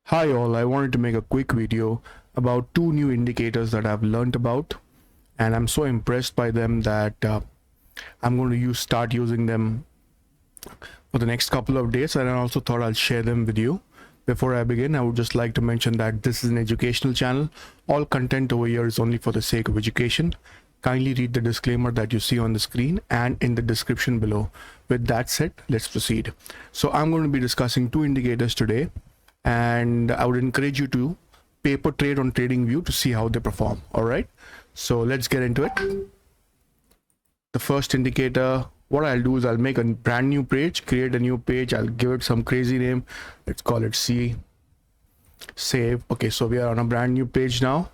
Hi all, I wanted to make a quick video about two new indicators that I've learned about, and I'm so impressed by them that I'm going to start using them for the next couple of days, and I also thought I'll share them with you. Before I begin, I would just like to mention that this is an educational channel. All content over here is only for the sake of education. Kindly read the disclaimer that you see on the screen and in the description below. With that said, let's proceed. So I'm going to be discussing two indicators today, and I would encourage you to paper trade on TradingView to see how they perform. All right, so let's get into it. The first indicator, what I'll do is I'll make a brand new page, create a new page. I'll give it some crazy name. Let's call it C. Save. Okay, so we are on a brand new page now.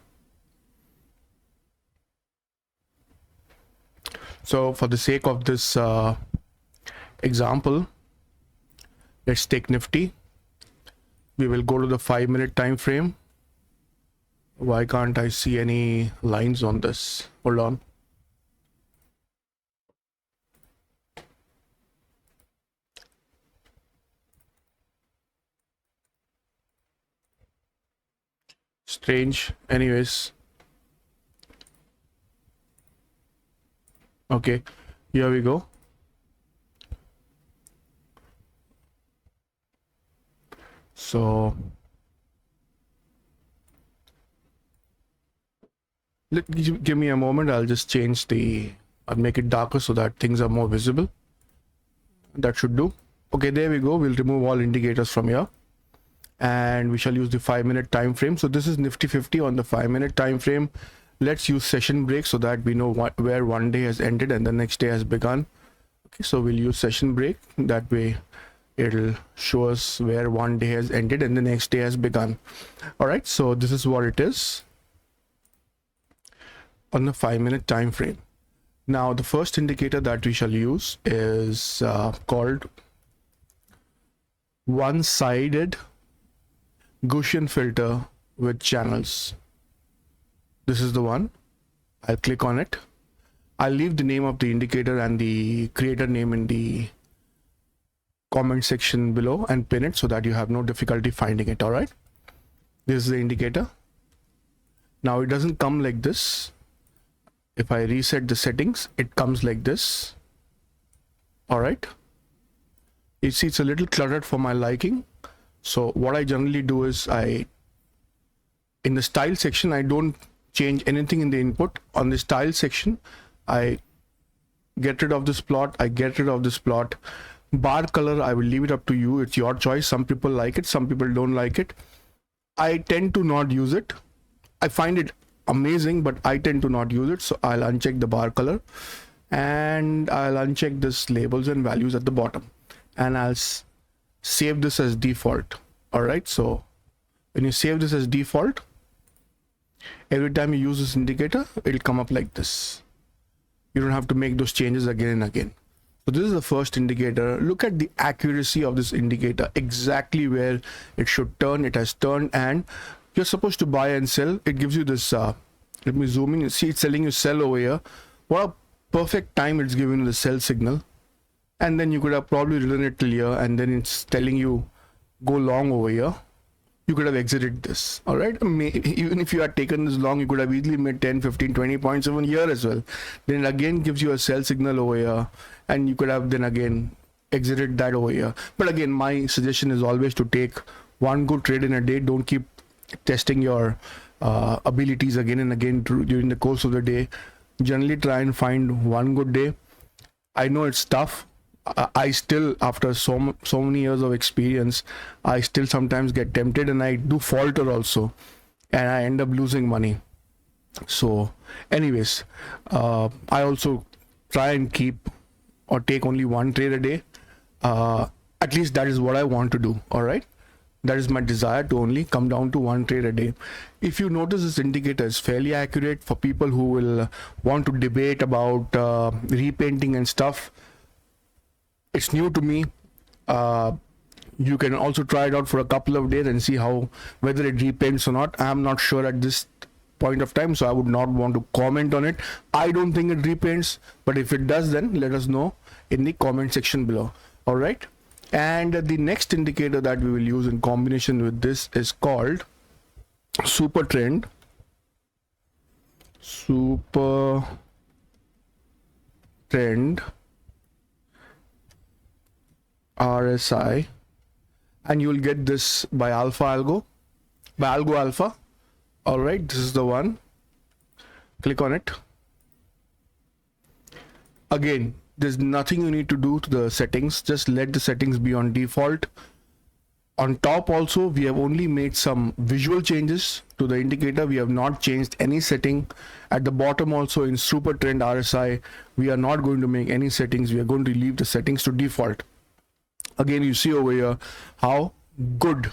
So for the sake of this example, let's take Nifty. We will go to the 5-minute time frame. Why can't I see any lines on this? Hold on. Strange. Anyways, okay, here we go. So give me a moment. I'll just change I'll make it darker so that things are more visible. That should do. Okay, there we go. We'll remove all indicators from here, and we shall use the 5-minute time frame. So this is Nifty 50 on the 5-minute time frame. Let's use session break so that we know where one day has ended and the next day has begun. Okay, so we'll use session break. That way it'll show us where one day has ended and the next day has begun. All right, so this is what it is on the 5-minute time frame. Now the first indicator that we shall use is called one-sided Gaussian filter with channels. This is the one. I'll click on it. I'll leave the name of the indicator and the creator name in the comment section below and pin it so that you have no difficulty finding it. All right, this is the indicator. Now it doesn't come like this. If I reset the settings, it comes like this. All right, you see it's a little cluttered for my liking. So what I generally do is in the style section, I don't change anything in the input. On the style section, I get rid of this plot. Bar color, I will leave it up to you. It's your choice. Some people like it, some people don't like it. I tend to not use it. I find it amazing, but I tend to not use it. So I'll uncheck the bar color and I'll uncheck this labels and values at the bottom, and I'll save this as default. All right, so when you save this as default, every time you use this indicator, it'll come up like this. You don't have to make those changes again and again. So this is the first indicator. Look at the accuracy of this indicator, exactly where it should turn. It has turned, and you're supposed to buy and sell. It gives you this, let me zoom in. You see it's telling you sell over here. What a perfect time it's giving you the sell signal. And then you could have probably written it till here, and then it's telling you go long over here. You could have exited this. All right, even if you had taken this long, you could have easily made 10, 15, 20 points even here as well. Then it again gives you a sell signal over here, and you could have then again exited that over here. But again, my suggestion is always to take one good trade in a day. Don't keep testing your abilities again and again during the course of the day. Generally try and find one good day. I know it's tough. I still, after so many years of experience, I still sometimes get tempted, and I do falter also, and I end up losing money. So anyways, I also try and keep or take only one trade a day. At least that is what I want to do. All right, that is my desire, to only come down to one trade a day. If you notice, this indicator is fairly accurate for people who will want to debate about repainting and stuff. It's new to me. You can also try it out for a couple of days and see whether it repaints or not. I'm not sure at this point of time, so I would not want to comment on it. I don't think it repaints, but if it does, then let us know in the comment section below. All right, And the next indicator that we will use in combination with this is called super trend RSI, and you will get this by algo alpha. All right, this is the one. Click on it. Again, there's nothing you need to do to the settings, just let the settings be on default. On top also, we have only made some visual changes to the indicator. We have not changed any setting. At the bottom also in super trend RSI, we are not going to make any settings. We are going to leave the settings to default. Again, you see over here how good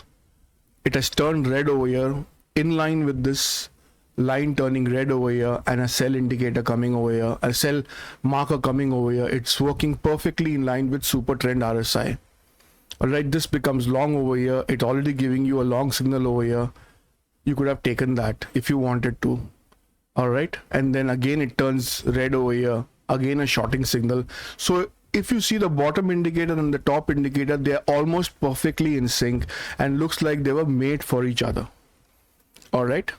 it has turned red over here, in line with this line turning red over here, and a sell indicator coming over here, a sell marker coming over here. It's working perfectly in line with super trend RSI. All right, this becomes long over here. It's already giving you a long signal over here. You could have taken that if you wanted to. All right, and then again it turns red over here, again a shorting signal. So if you see the bottom indicator and the top indicator, they're almost perfectly in sync and looks like they were made for each other. All right,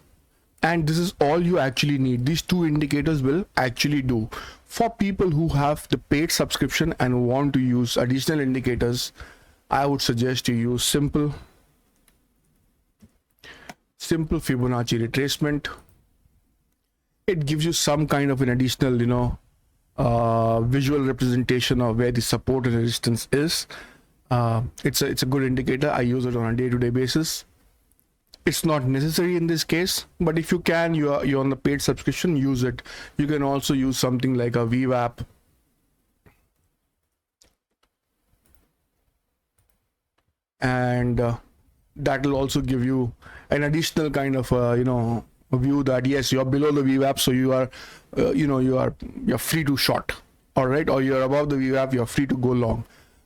and this is all you actually need. These two indicators will actually do. For people who have the paid subscription and want to use additional indicators, I would suggest you use simple Fibonacci retracement. It gives you some kind of an additional, visual representation of where the support and resistance is. It's a good indicator. I use it on a day-to-day basis. It's not necessary in this case, but if you can, you're on the paid subscription, use it. You can also use something like a VWAP. And that will also give you an additional kind of a view that yes, you're below the VWAP, so you are you're free to short, all right, or you're above the VWAP, you're free to go long.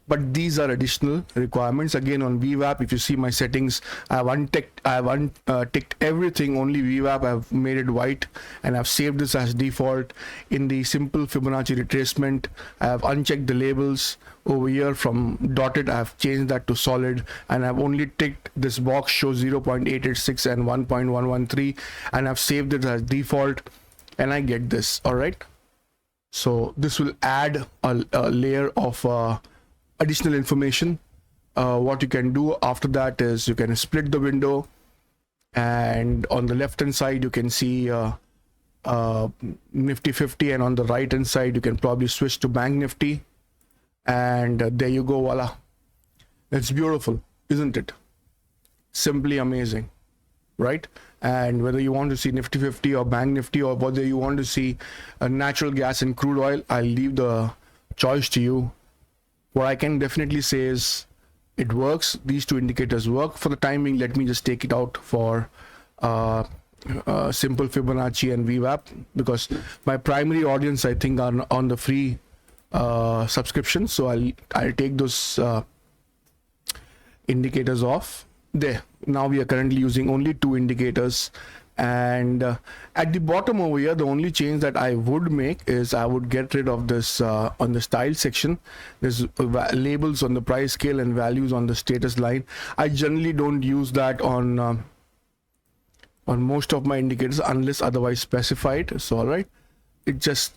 But these are additional requirements. Again, on VWAP, if you see my settings, I have unticked everything, only VWAP. I've made it white and I've saved this as default. In the simple Fibonacci retracement, I have unchecked the labels. Over here from dotted, I have changed that to solid, and I've only ticked this box show 0.886 and 1.113, and I've saved it as default, and I get this. All right, so this will add a layer of additional information. What you can do after that is you can split the window, and on the left hand side you can see Nifty 50, and on the right hand side you can probably switch to Bank Nifty, and there you go, voila. It's beautiful, isn't it? Simply amazing, right? And whether you want to see Nifty 50 or Bank Nifty, or whether you want to see natural gas and crude oil, I'll leave the choice to you. What I can definitely say is it works. These two indicators work. For the time being, let me just take it out for simple Fibonacci and VWAP, because my primary audience, I think, are on the free subscription. So I'll take those indicators off. There, now we are currently using only two indicators. And at the bottom over here, the only change that I would make is I would get rid of this on the style section. There's labels on the price scale and values on the status line. I generally don't use that on most of my indicators unless otherwise specified. So all right, it just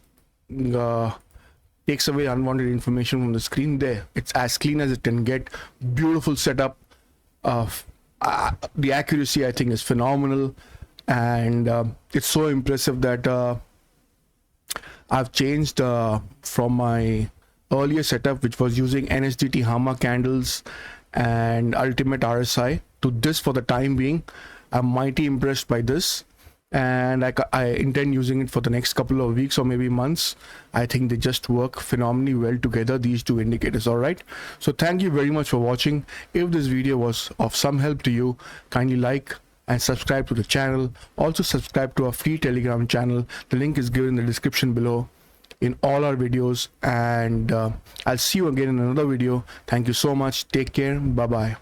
takes away unwanted information from the screen. There, it's as clean as it can get. Beautiful setup. The accuracy, I think, is phenomenal. And it's so impressive that I've changed from my earlier setup, which was using NSDT Hama candles and ultimate RSI, to this for the time being. I'm mighty impressed by this, and I intend using it for the next couple of weeks or maybe months. I think they just work phenomenally well together, these two indicators. All right, so thank you very much for watching. If this video was of some help to you, kindly like and subscribe to the channel. Also subscribe to our free Telegram channel. The link is given in the description below in all our videos, and I'll see you again in another video. Thank you so much. Take care. Bye bye.